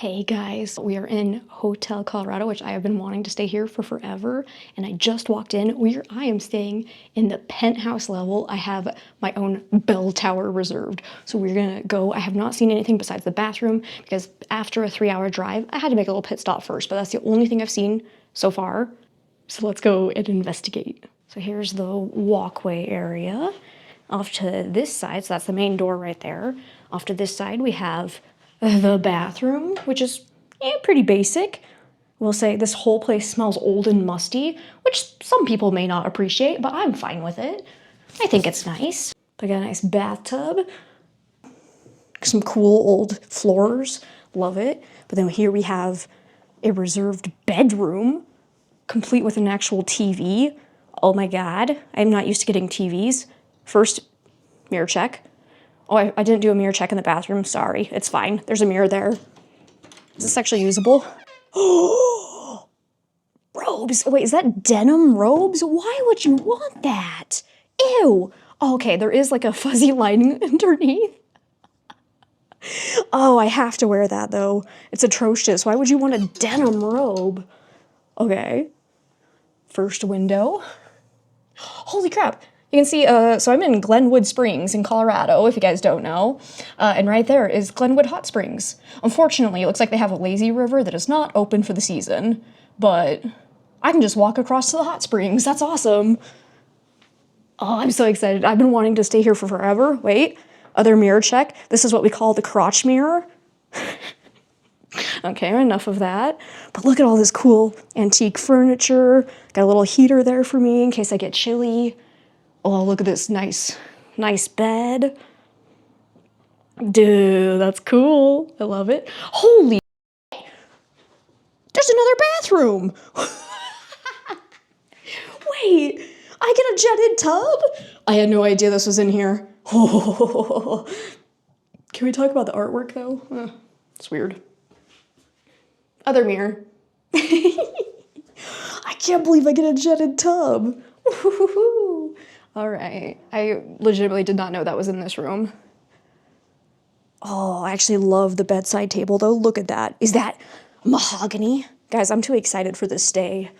Hey guys, we are in Hotel Colorado, which I have been wanting to stay here for forever, and I just walked in. I am staying in the penthouse level. I have my own bell tower reserved. So we're gonna go. I have not seen anything besides the bathroom because after a 3-hour drive, I had to make a little pit stop first, but that's the only thing I've seen so far. So let's go and investigate. So here's the walkway area. Off to this side, so that's the main door right there. Off to this side, we have the bathroom, which is pretty basic. We'll say this whole place smells old and musty, which some people may not appreciate, but I'm fine with it. I think it's nice. I got a nice bathtub. Some cool old floors. Love it. But then here we have a reserved bedroom, complete with an actual TV. Oh my God, I'm not used to getting TVs. First, mirror check. Oh, I didn't do a mirror check in the bathroom. Sorry, it's fine. There's a mirror there. Is this actually usable? Oh, robes. Wait, is that denim robes? Why would you want that? Ew. Oh, okay, there is like a fuzzy lining underneath. Oh, I have to wear that though. It's atrocious. Why would you want a denim robe? Okay. First window. Holy crap. You can see, so I'm in Glenwood Springs in Colorado, if you guys don't know. And right there is Glenwood Hot Springs. Unfortunately, it looks like they have a lazy river that is not open for the season. But I can just walk across to the hot springs. That's awesome. Oh, I'm so excited. I've been wanting to stay here for forever. Wait, other mirror check. This is what we call the crotch mirror. Okay, enough of that. But look at all this cool antique furniture. Got a little heater there for me in case I get chilly. Oh, look at this nice bed. Dude, that's cool. I love it. Holy, there's another bathroom. Wait, I get a jetted tub? I had no idea this was in here. Oh. Can we talk about the artwork though? It's weird. Other mirror. I can't believe I get a jetted tub. All right, I legitimately did not know that was in this room. Oh, I actually love the bedside table though. Look at that. Is that mahogany? Guys, I'm too excited for this stay.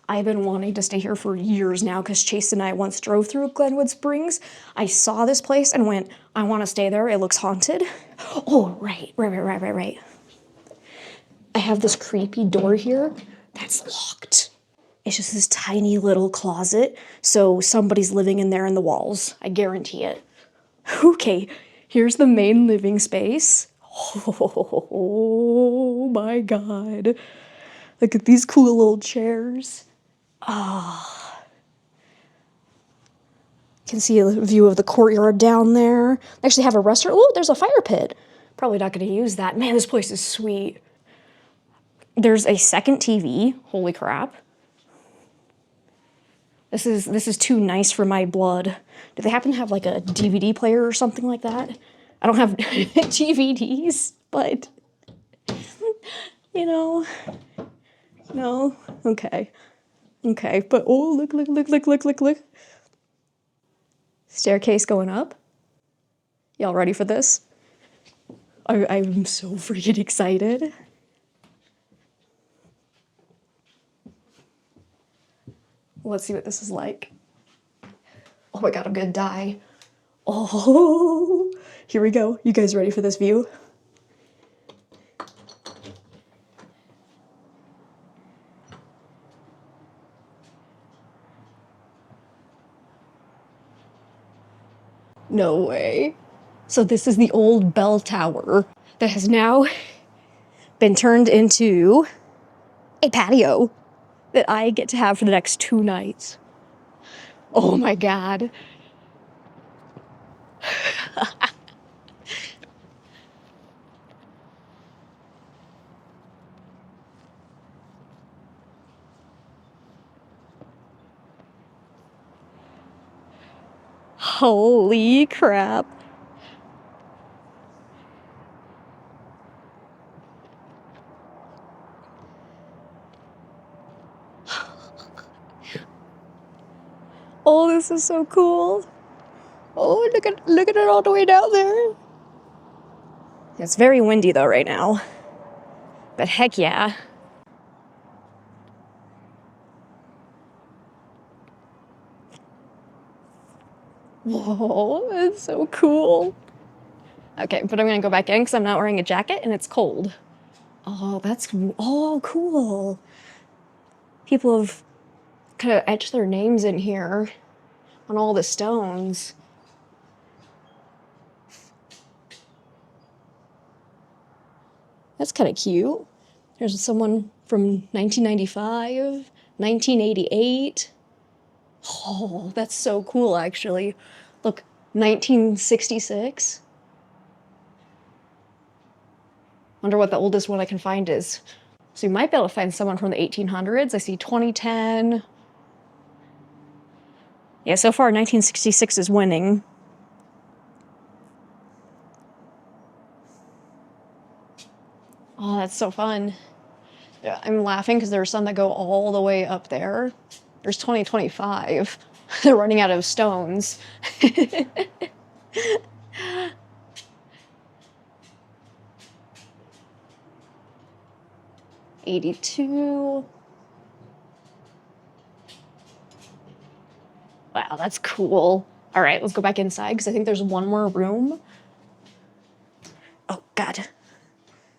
I've been wanting to stay here for years now because Chase and I once drove through Glenwood Springs. I saw this place and went, I want to stay there. It looks haunted. Oh, right. I have this creepy door here that's locked. It's just this tiny little closet, so somebody's living in there in the walls. I guarantee it. Okay, here's the main living space. Oh my God. Look at these cool little chairs. Ah. You can see a view of the courtyard down there. They actually have a restaurant. Oh, there's a fire pit. Probably not going to use that. Man, this place is sweet. There's a second TV. Holy crap. This is too nice for my blood. Do they happen to have like a DVD player or something like that? I don't have DVDs, but you know, no. Okay. But oh, look. Staircase going up. Y'all ready for this? I'm so freaking excited. Let's see what this is like. Oh my God, I'm gonna die. Oh, here we go. You guys ready for this view? No way. So this is the old bell tower that has now been turned into a patio that I get to have for the next 2 nights. Oh my God. Holy crap. Oh, this is so cool. Oh, look at it all the way down there. It's very windy though right now. But heck yeah. Whoa, that's so cool. Okay, but I'm gonna go back in because I'm not wearing a jacket and it's cold. Oh, cool. People have kind of etched their names in here on all the stones. That's kind of cute. There's someone from 1995, 1988. Oh, that's so cool, actually. Look, 1966. Wonder what the oldest one I can find is. So you might be able to find someone from the 1800s. I see 2010. Yeah, so far 1966 is winning. Oh, that's so fun. Yeah, I'm laughing because there are some that go all the way up there. There's 2025. They're running out of stones. 82. Wow, that's cool. All right, let's go back inside because I think there's one more room. Oh, God.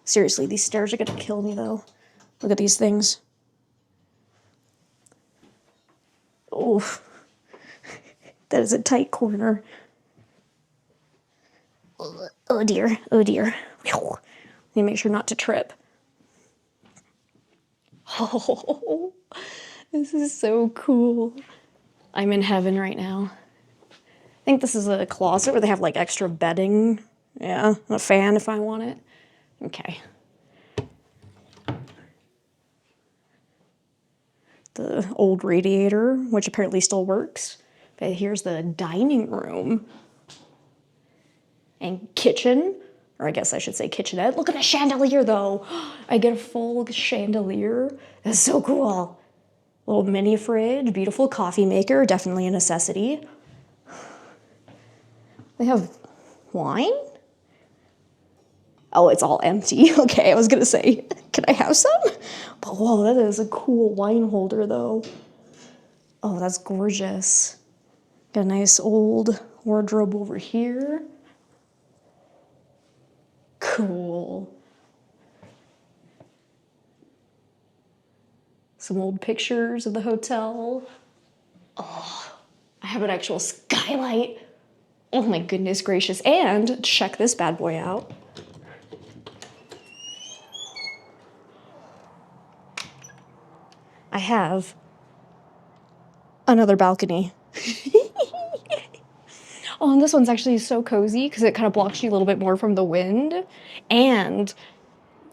Seriously, these stairs are gonna kill me, though. Look at these things. Oh, that is a tight corner. Oh, dear. Oh, dear. Need to make sure not to trip. Oh, this is so cool. I'm in heaven right now. I think this is a closet where they have like extra bedding. Yeah, a fan if I want it. Okay. The old radiator, which apparently still works. But here's the dining room. And kitchen, or I guess I should say kitchenette. Look at the chandelier though. I get a full chandelier. That's so cool. Little mini fridge, beautiful coffee maker, definitely a necessity. They have wine? Oh, it's all empty. Okay, I was gonna say, can I have some? But whoa, that is a cool wine holder though. Oh, that's gorgeous. Got a nice old wardrobe over here. Cool. Some old pictures of the hotel. Oh, I have an actual skylight. Oh my goodness gracious. And check this bad boy out. I have another balcony. Oh, and this one's actually so cozy because it kind of blocks you a little bit more from the wind. And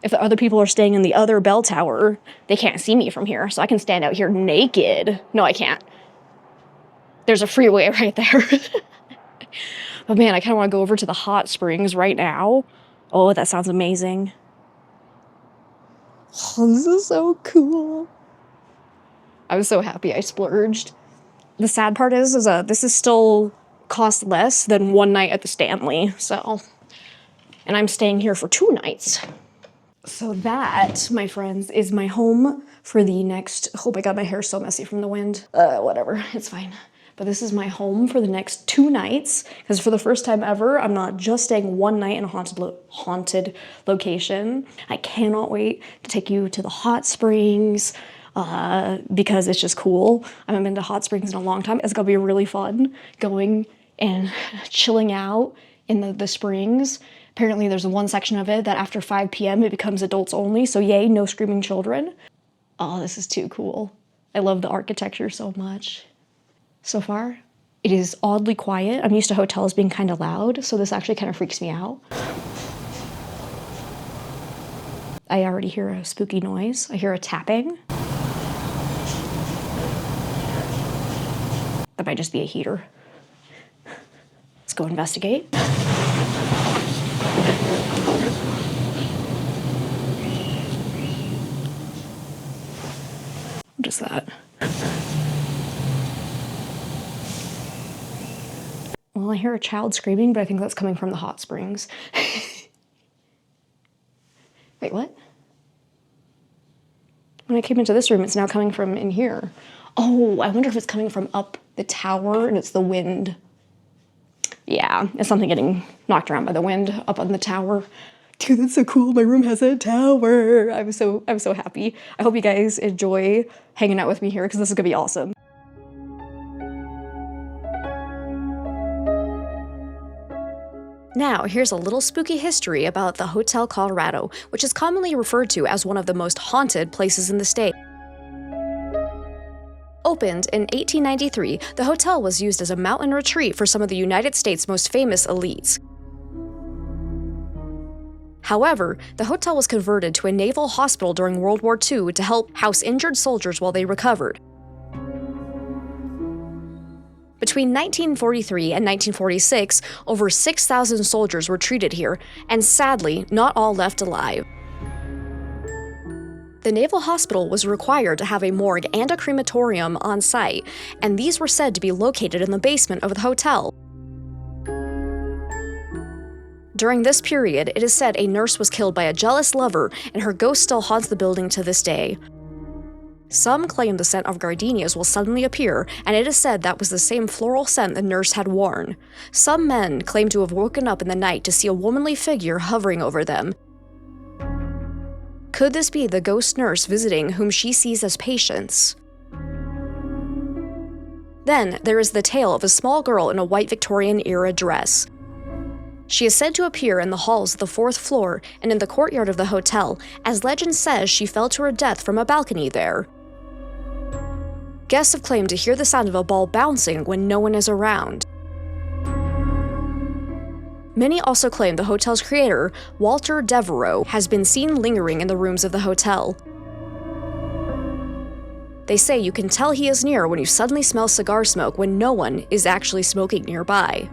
if the other people are staying in the other bell tower, they can't see me from here. So I can stand out here naked. No, I can't. There's a freeway right there. But man, I kind of want to go over to the hot springs right now. Oh, that sounds amazing. Oh, this is so cool. I was so happy I splurged. The sad part is this is still cost less than one night at the Stanley, so. And I'm staying here for 2 nights. So that, my friends, is my home for the next, oh my God, my hair's so messy from the wind. Whatever, it's fine. But this is my home for the next 2 nights, because for the first time ever, I'm not just staying one night in a haunted location. I cannot wait to take you to the hot springs, because it's just cool. I haven't been to hot springs in a long time. It's gonna be really fun going and chilling out in the springs. Apparently there's one section of it that after 5 p.m. it becomes adults only, so yay, no screaming children. Oh, this is too cool. I love the architecture so much. So far, it is oddly quiet. I'm used to hotels being kind of loud, so this actually kind of freaks me out. I already hear a spooky noise. I hear a tapping. That might just be a heater. Let's go investigate. What is that? Well, I hear a child screaming, but I think that's coming from the hot springs. Wait, what? When I came into this room, it's now coming from in here. Oh, I wonder if it's coming from up the tower and it's the wind. Yeah, it's something getting knocked around by the wind up on the tower. Dude, that's so cool. My room has a tower. I'm so happy. I hope you guys enjoy hanging out with me here because this is gonna be awesome. Now, here's a little spooky history about the Hotel Colorado, which is commonly referred to as one of the most haunted places in the state. Opened in 1893, the hotel was used as a mountain retreat for some of the United States' most famous elites. However, the hotel was converted to a naval hospital during World War II to help house injured soldiers while they recovered. Between 1943 and 1946, over 6,000 soldiers were treated here, and sadly, not all left alive. The Naval Hospital was required to have a morgue and a crematorium on site, and these were said to be located in the basement of the hotel. During this period, it is said a nurse was killed by a jealous lover, and her ghost still haunts the building to this day. Some claim the scent of gardenias will suddenly appear, and it is said that was the same floral scent the nurse had worn. Some men claim to have woken up in the night to see a womanly figure hovering over them. Could this be the ghost nurse visiting whom she sees as patients? Then there is the tale of a small girl in a white Victorian-era dress. She is said to appear in the halls of the 4th floor and in the courtyard of the hotel, as legend says she fell to her death from a balcony there. Guests have claimed to hear the sound of a ball bouncing when no one is around. Many also claim the hotel's creator, Walter Devereaux, has been seen lingering in the rooms of the hotel. They say you can tell he is near when you suddenly smell cigar smoke when no one is actually smoking nearby.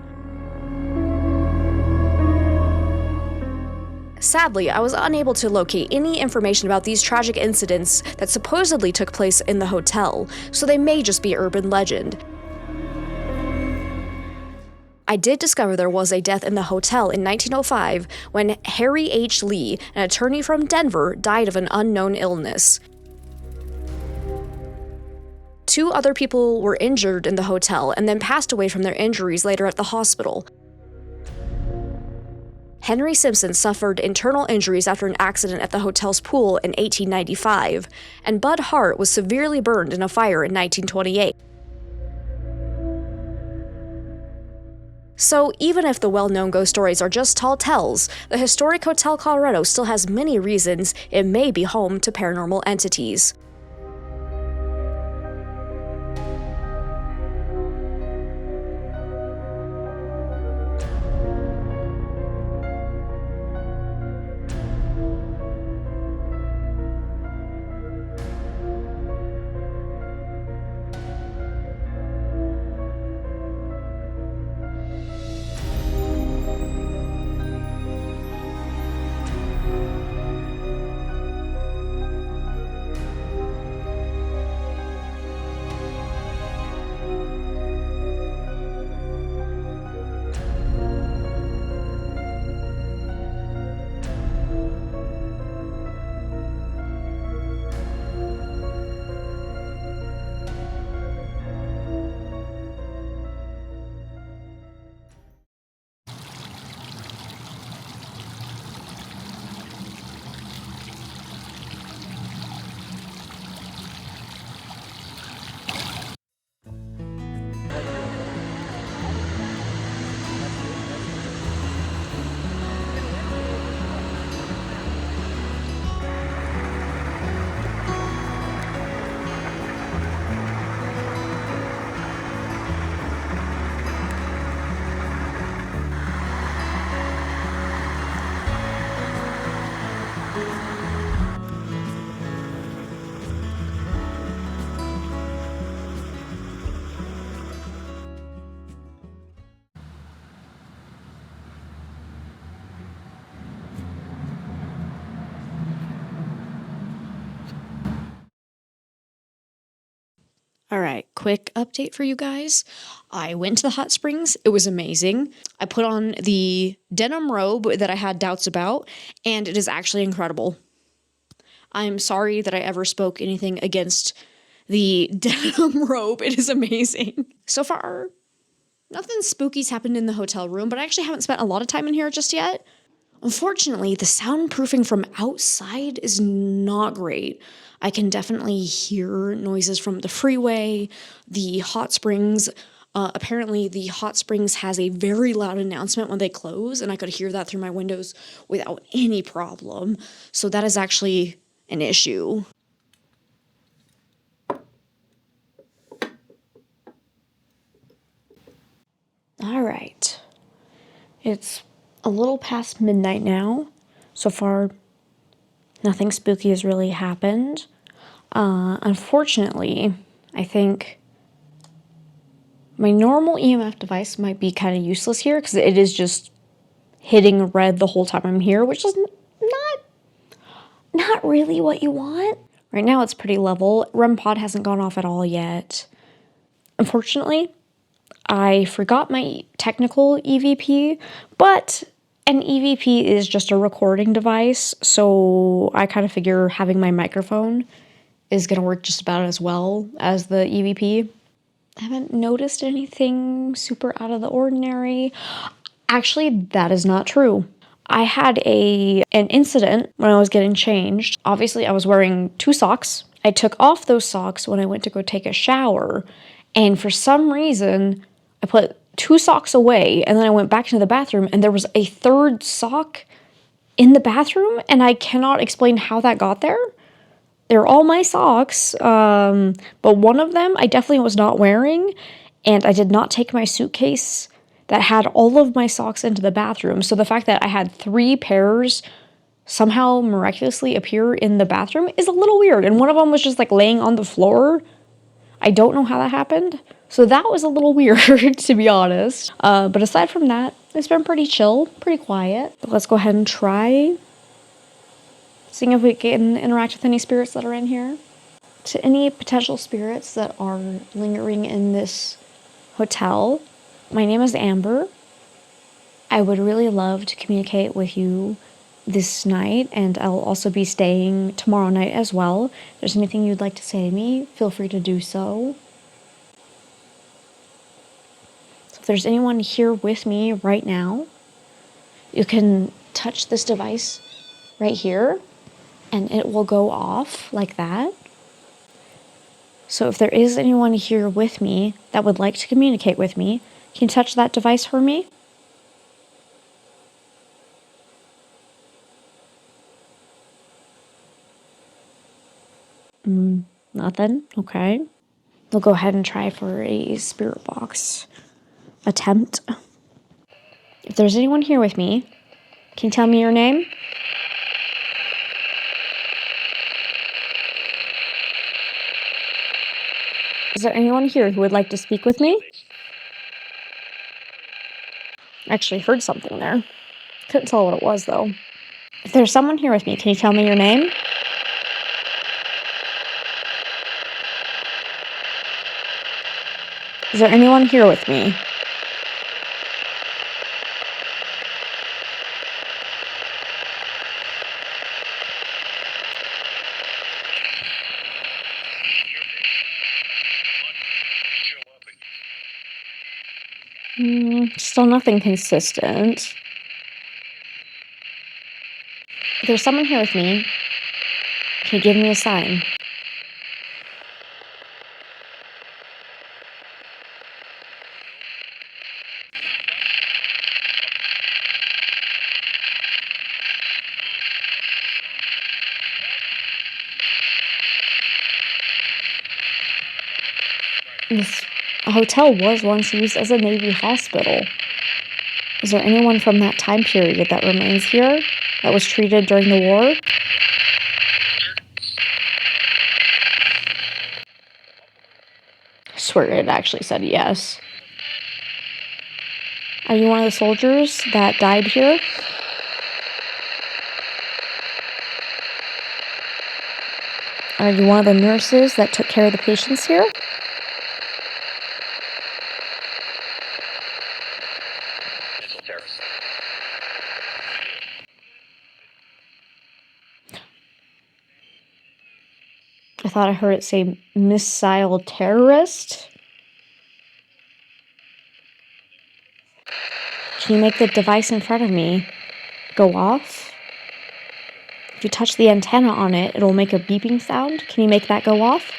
Sadly, I was unable to locate any information about these tragic incidents that supposedly took place in the hotel, so they may just be urban legend. I did discover there was a death in the hotel in 1905 when Harry H. Lee, an attorney from Denver, died of an unknown illness. 2 other people were injured in the hotel and then passed away from their injuries later at the hospital. Henry Simpson suffered internal injuries after an accident at the hotel's pool in 1895, and Bud Hart was severely burned in a fire in 1928. So even if the well-known ghost stories are just tall tales, the historic Hotel Colorado still has many reasons it may be home to paranormal entities. All right, quick update for you guys. I went to the hot springs. It was amazing. I put on the denim robe that I had doubts about, and it is actually incredible. I'm sorry that I ever spoke anything against the denim robe. It is amazing. So far, nothing spooky's happened in the hotel room, but I actually haven't spent a lot of time in here just yet. Unfortunately, the soundproofing from outside is not great. I can definitely hear noises from the freeway, the hot springs. Apparently, the hot springs has a very loud announcement when they close, and I could hear that through my windows without any problem. So that is actually an issue. All right. It's a little past midnight now. So far, nothing spooky has really happened. Unfortunately, I think my normal EMF device might be kind of useless here because it is just hitting red the whole time I'm here, which is not really what you want. Right now it's pretty level. REM pod hasn't gone off at all yet. Unfortunately, I forgot my technical EVP, but an EVP is just a recording device, so I kind of figure having my microphone is going to work just about as well as the EVP. I haven't noticed anything super out of the ordinary. Actually, that is not true. I had an incident when I was getting changed. Obviously, I was wearing 2 socks. I took off those socks when I went to go take a shower, and for some reason, I put 2 socks away, and then I went back into the bathroom, and there was a 3rd sock in the bathroom, and I cannot explain how that got there. They're all my socks, but one of them I definitely was not wearing, and I did not take my suitcase that had all of my socks into the bathroom. So the fact that I had 3 pairs somehow miraculously appear in the bathroom is a little weird, and one of them was just like laying on the floor. I don't know how that happened. So that was a little weird, to be honest. But aside from that, it's been pretty chill, pretty quiet. But let's go ahead and try seeing if we can interact with any spirits that are in here. To any potential spirits that are lingering in this hotel, my name is Amber. I would really love to communicate with you this night, and I'll also be staying tomorrow night as well. If there's anything you'd like to say to me, feel free to do so. So if there's anyone here with me right now, you can touch this device right here, and it will go off like that. So if there is anyone here with me that would like to communicate with me, can you touch that device for me? Nothing? Okay. We'll go ahead and try for a spirit box attempt. If there's anyone here with me, can you tell me your name? Is there anyone here who would like to speak with me? I actually heard something there. Couldn't tell what it was, though. If there's someone here with me, can you tell me your name? Is there anyone here with me? Still nothing consistent. If there's someone here with me, can you give me a sign? This hotel was once used as a Navy hospital. Is there anyone from that time period that remains here that was treated during the war? I swear it actually said yes. Are you one of the soldiers that died here? Are you one of the nurses that took care of the patients here? thought I heard it say missile terrorist. Can you make the device in front of me go off? If you touch the antenna on it, it'll make a beeping sound. Can you make that go off?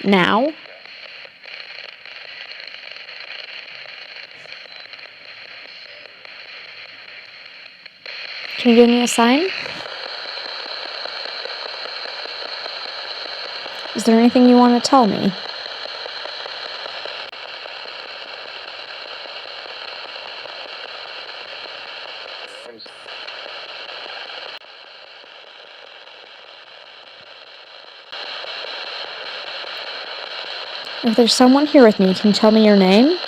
Now? Can you give me a sign? Is there anything you want to tell me? If there's someone here with me, can you tell me your name?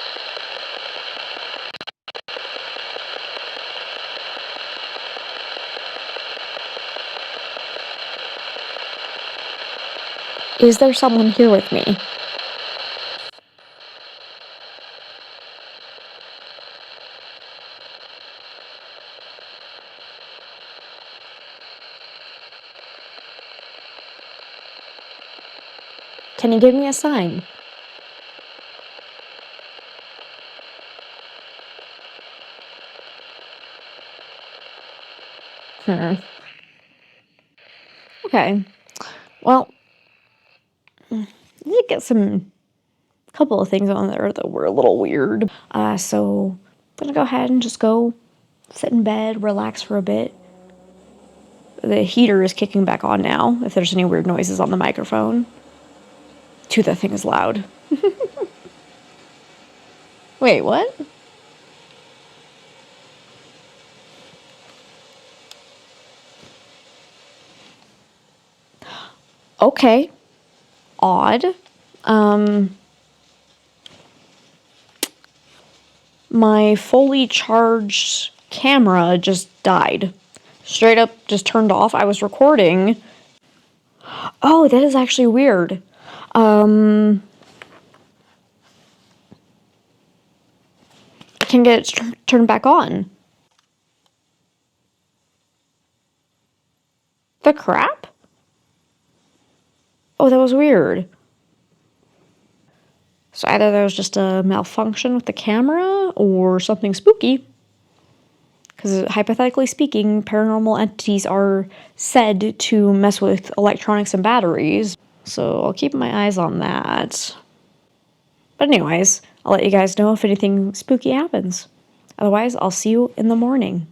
Is there someone here with me? Can you give me a sign? Okay. Well, I did get couple of things on there that were a little weird. So I'm gonna go ahead and just go sit in bed, relax for a bit. The heater is kicking back on now, if there's any weird noises on the microphone. That thing is loud. Wait, what? Okay. Odd. My fully charged camera just died. Straight up just turned off. I was recording. Oh, that is actually weird. I can get it turned back on. The crap? Oh, that was weird. So either there was just a malfunction with the camera or something spooky. Because hypothetically speaking, paranormal entities are said to mess with electronics and batteries. So I'll keep my eyes on that. But anyways, I'll let you guys know if anything spooky happens. Otherwise, I'll see you in the morning.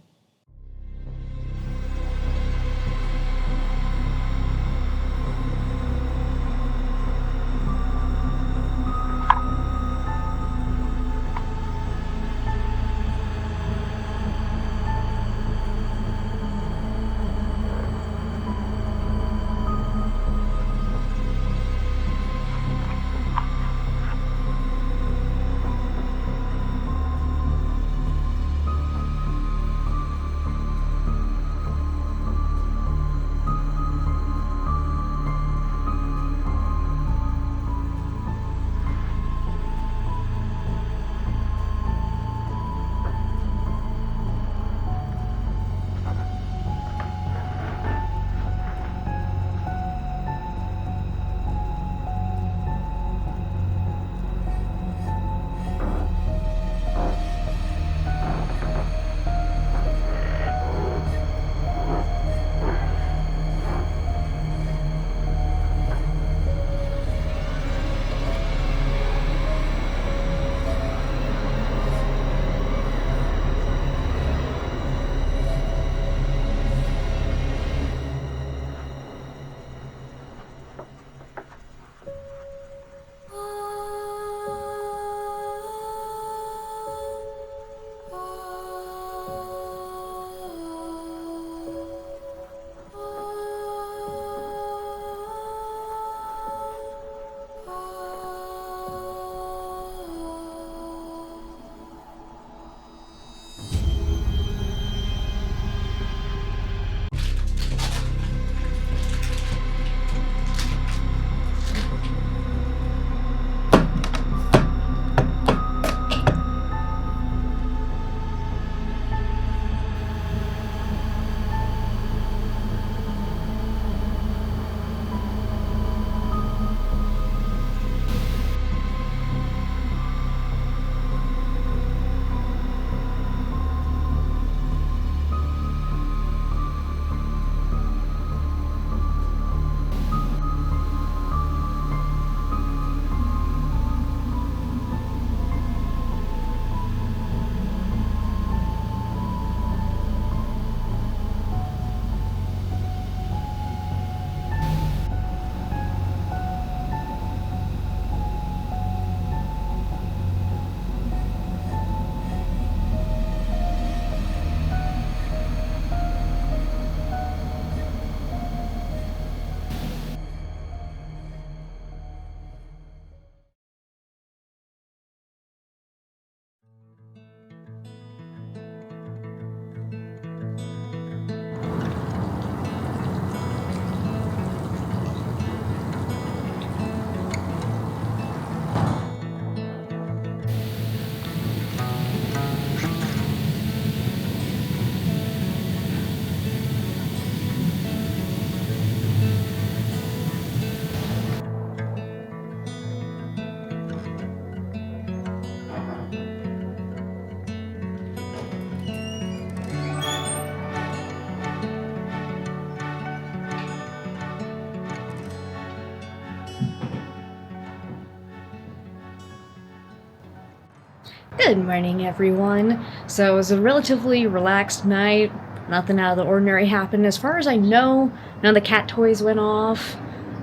Good morning, everyone. So it was a relatively relaxed night. Nothing out of the ordinary happened. As far as I know, none of the cat toys went off.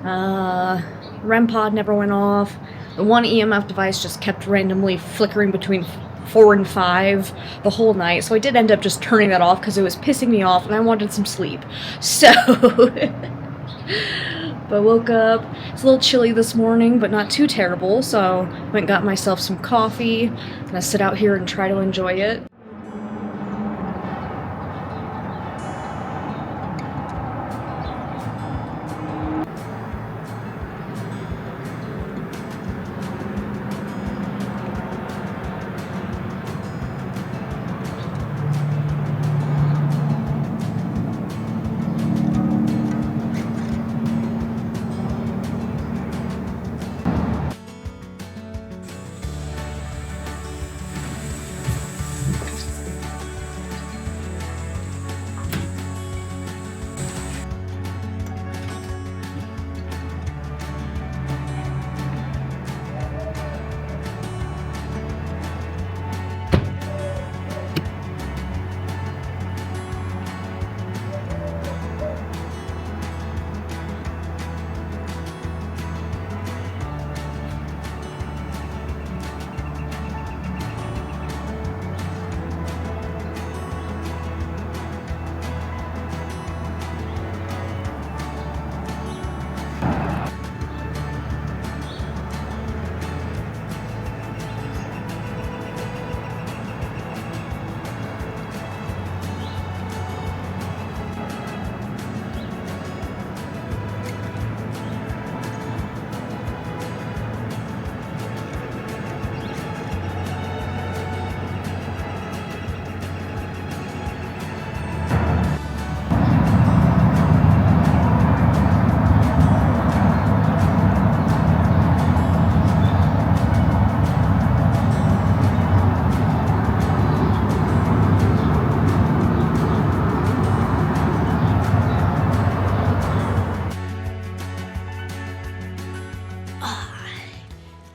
REM pod never went off. The one EMF device just kept randomly flickering between 4 and 5 the whole night. So I did end up just turning that off because it was pissing me off and I wanted some sleep. So... But woke up, it's a little chilly this morning, but not too terrible, so went and got myself some coffee. Gonna sit out here and try to enjoy it.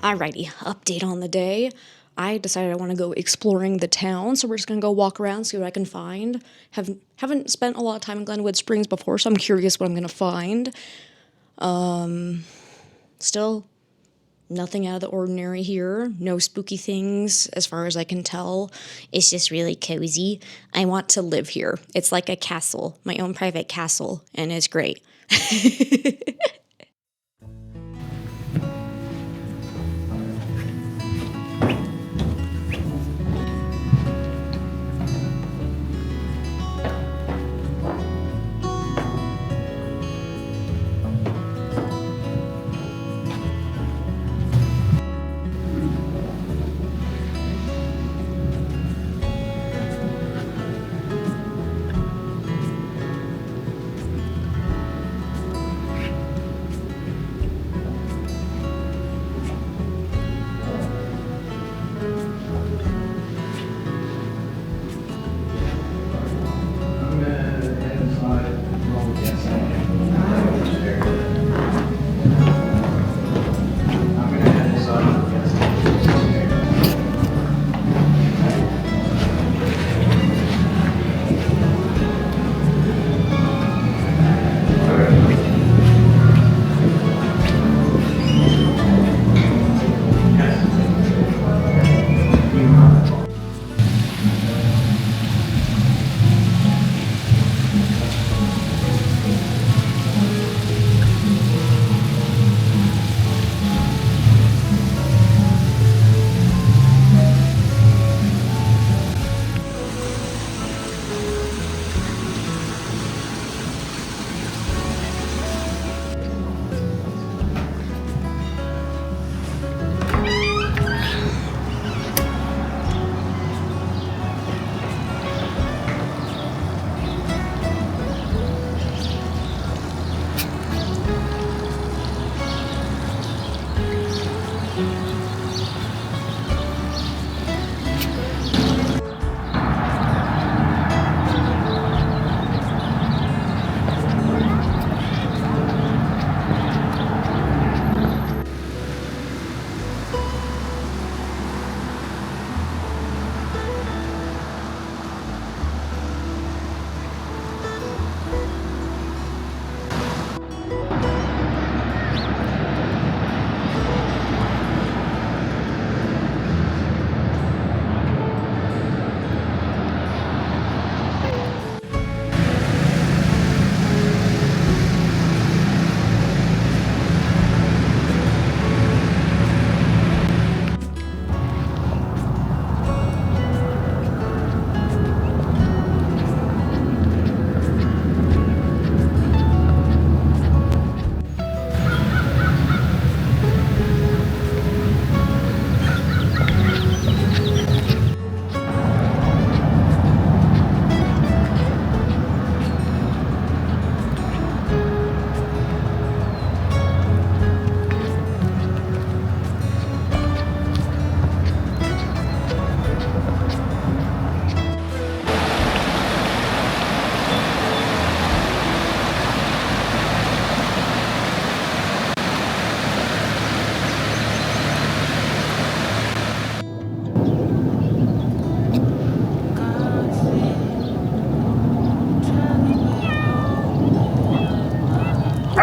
Alrighty, update on the day. I decided I want to go exploring the town, so we're just gonna go walk around, see what I can find. Haven't spent a lot of time in Glenwood Springs before, so I'm curious what I'm gonna find. Still nothing out of the ordinary here. No spooky things as far as I can tell. It's just really cozy. I want to live here. It's like a castle, my own private castle, and it's great.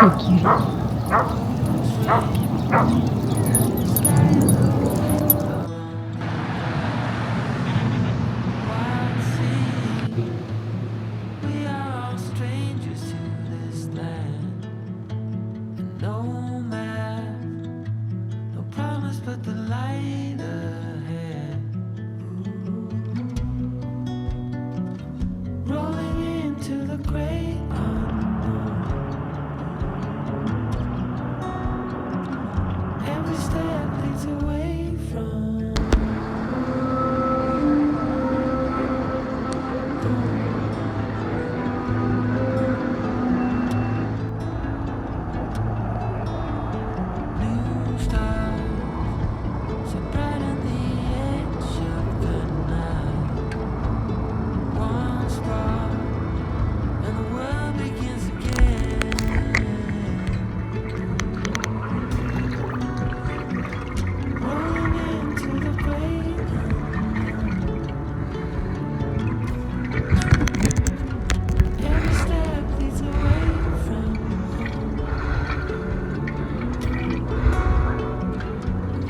We are all strangers to this land. No map, no promise but the light ahead. Rolling into the great unknown. Every step leads away from new stars, so bright on the edge of the night. One spark, and the world begins again. Rolling into the great unknown. Every step leads away from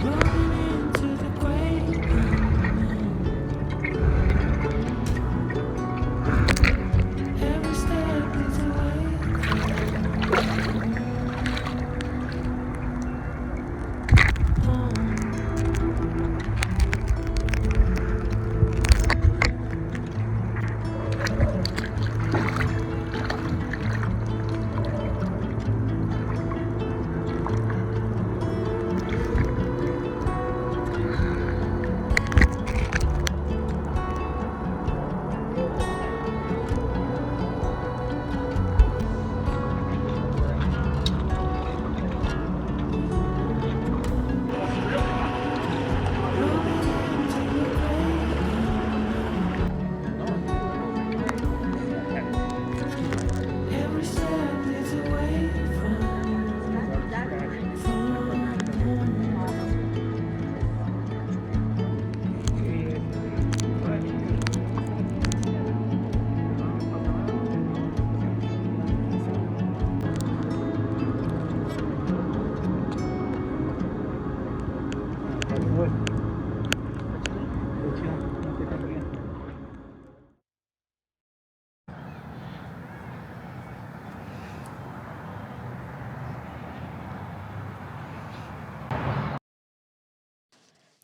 rolling into the great unknown. Every step leads away from home. Every step leads away from home.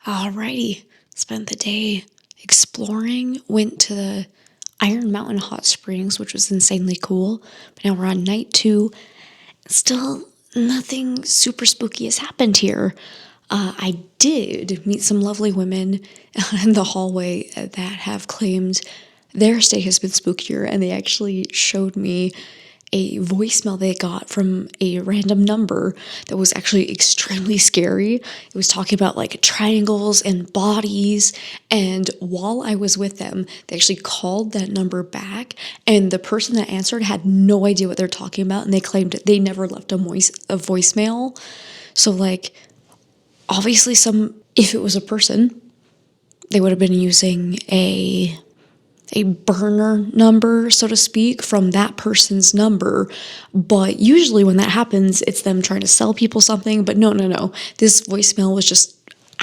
Alrighty, spent the day exploring, went to the Iron Mountain Hot Springs, which was insanely cool. But now we're on night 2. Still, nothing super spooky has happened here. I did meet some lovely women in the hallway that have claimed their stay has been spookier, and they actually showed me a voicemail they got from a random number that was actually extremely scary. It was talking about like triangles and bodies. And while I was with them, they actually called that number back, and the person that answered had no idea what they're talking about, and they claimed they never left a voicemail. So like, obviously, if it was a person, they would have been using a burner number, so to speak, from that person's number. But usually when that happens, it's them trying to sell people something. But no. This voicemail was just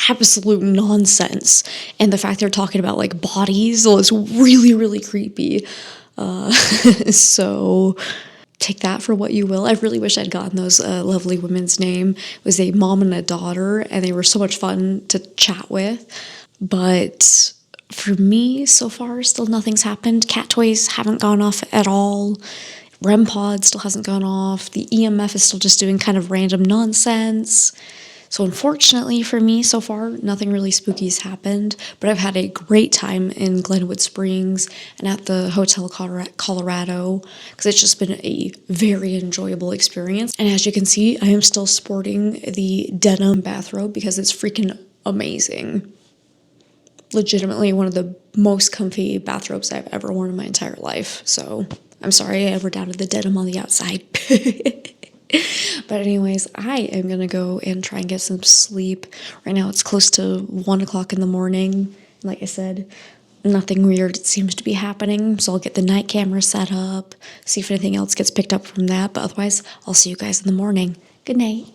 absolute nonsense. And the fact they're talking about like bodies was really, really creepy. So take that for what you will. I really wish I'd gotten those lovely women's name. It was a mom and a daughter, and they were so much fun to chat with. But for me, so far, still nothing's happened. Cat toys haven't gone off at all. REM pod still hasn't gone off. The EMF is still just doing kind of random nonsense. So unfortunately for me, so far, nothing really spooky has happened, but I've had a great time in Glenwood Springs and at the Hotel Colorado, because it's just been a very enjoyable experience. And as you can see, I am still sporting the denim bathrobe because it's freaking amazing. Legitimately one of the most comfy bathrobes I've ever worn in my entire life. So I'm sorry I ever doubted the denim on the outside. But anyways, I am gonna go and try and get some sleep. Right now it's close to 1 o'clock in the morning. Like I said, nothing weird seems to be happening, so I'll get the night camera set up, see if anything else gets picked up from that, but otherwise, I'll see you guys in the morning. Good night.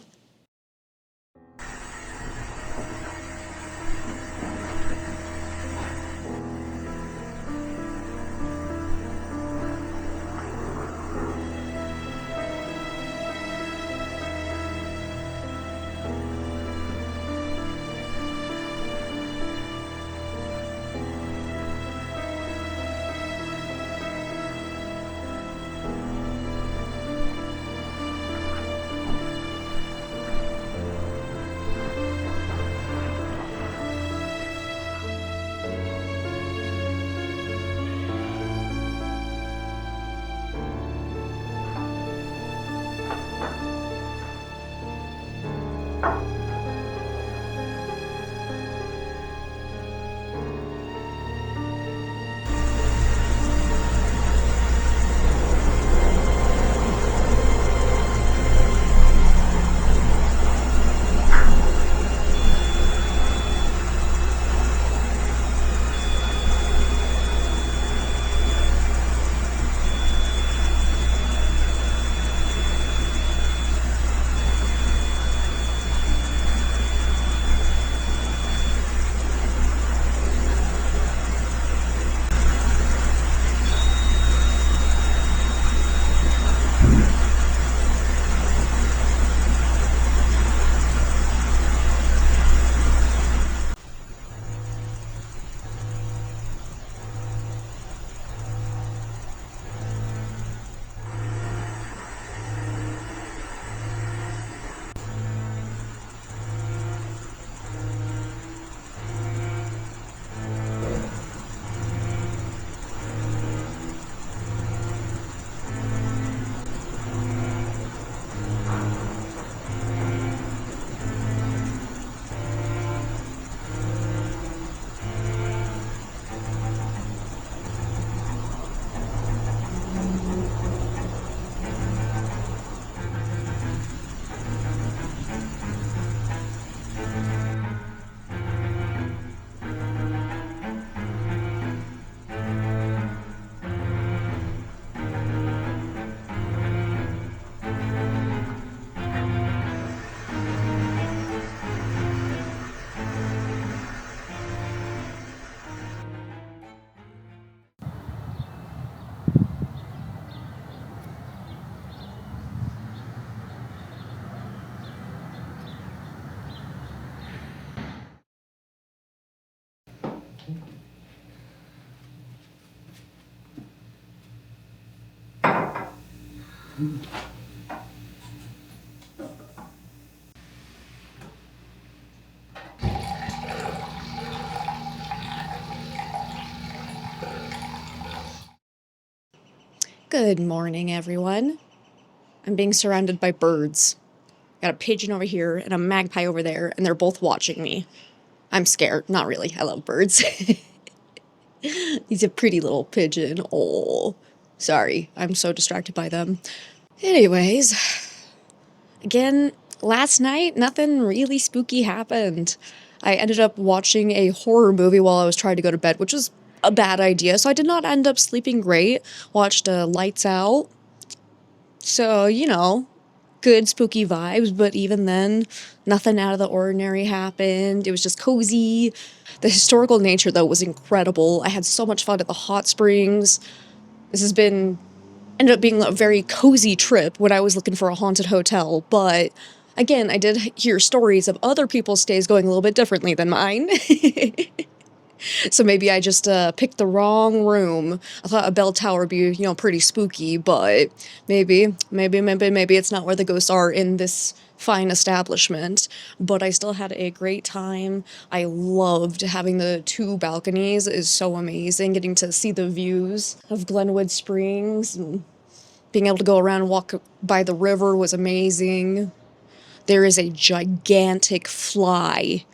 Good morning, everyone. I'm being surrounded by birds. Got a pigeon over here and a magpie over there, and they're both watching me. I'm scared. Not really. I love birds. He's a pretty little pigeon. Oh, sorry. I'm so distracted by them. Anyways, again, last night, nothing really spooky happened. I ended up watching a horror movie while I was trying to go to bed, which was a bad idea, so I did not end up sleeping great. Watched Lights Out. So, good spooky vibes, but even then, nothing out of the ordinary happened. It was just cozy. The historical nature, though, was incredible. I had so much fun at the hot springs. This has been ended up being a very cozy trip when I was looking for a haunted hotel, but again, I did hear stories of other people's stays going a little bit differently than mine. So maybe I just picked the wrong room. I thought a bell tower would be, pretty spooky, but maybe it's not where the ghosts are in this fine establishment. But I still had a great time. I loved having the two balconies. It is so amazing getting to see the views of Glenwood Springs, and being able to go around and walk by the river was amazing. There is a gigantic fly.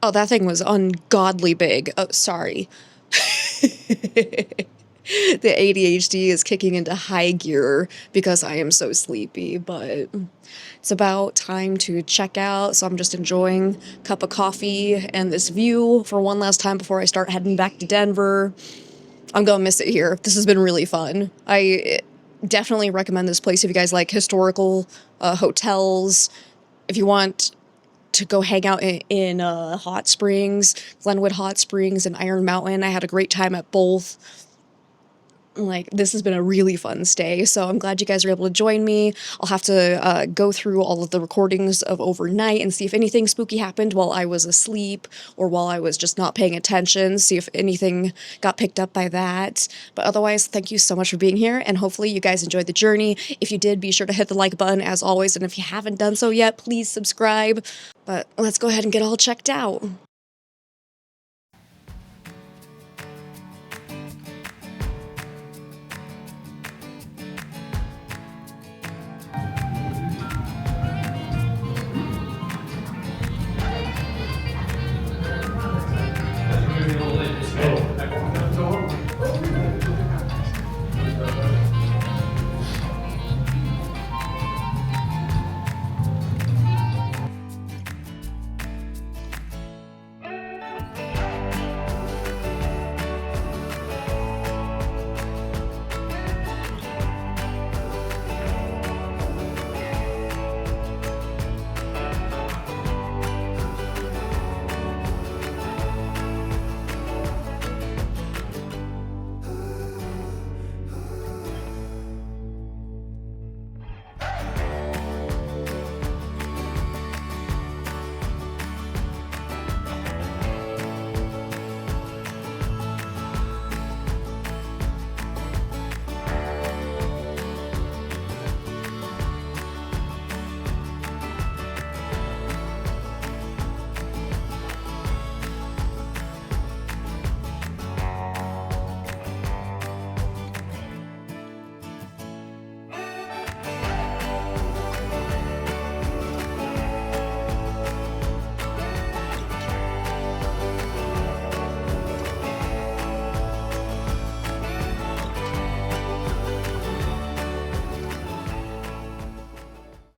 Oh, that thing was ungodly big. Oh, sorry. The ADHD is kicking into high gear because I am so sleepy, but it's about time to check out. So I'm just enjoying a cup of coffee and this view for one last time before I start heading back to Denver. I'm gonna miss it here. This has been really fun. I definitely recommend this place if you guys like historical hotels. If you want to go hang out in Hot Springs, Glenwood Hot Springs, and Iron Mountain. I had a great time at both. Like, this has been a really fun stay, so I'm glad you guys are able to join me. I'll have to go through all of the recordings of overnight and see if anything spooky happened while I was asleep or while I was just not paying attention, see if anything got picked up by that. But otherwise, thank you so much for being here, and hopefully you guys enjoyed the journey. If you did, be sure to hit the like button as always, and if you haven't done so yet, please subscribe. But let's go ahead and get all checked out.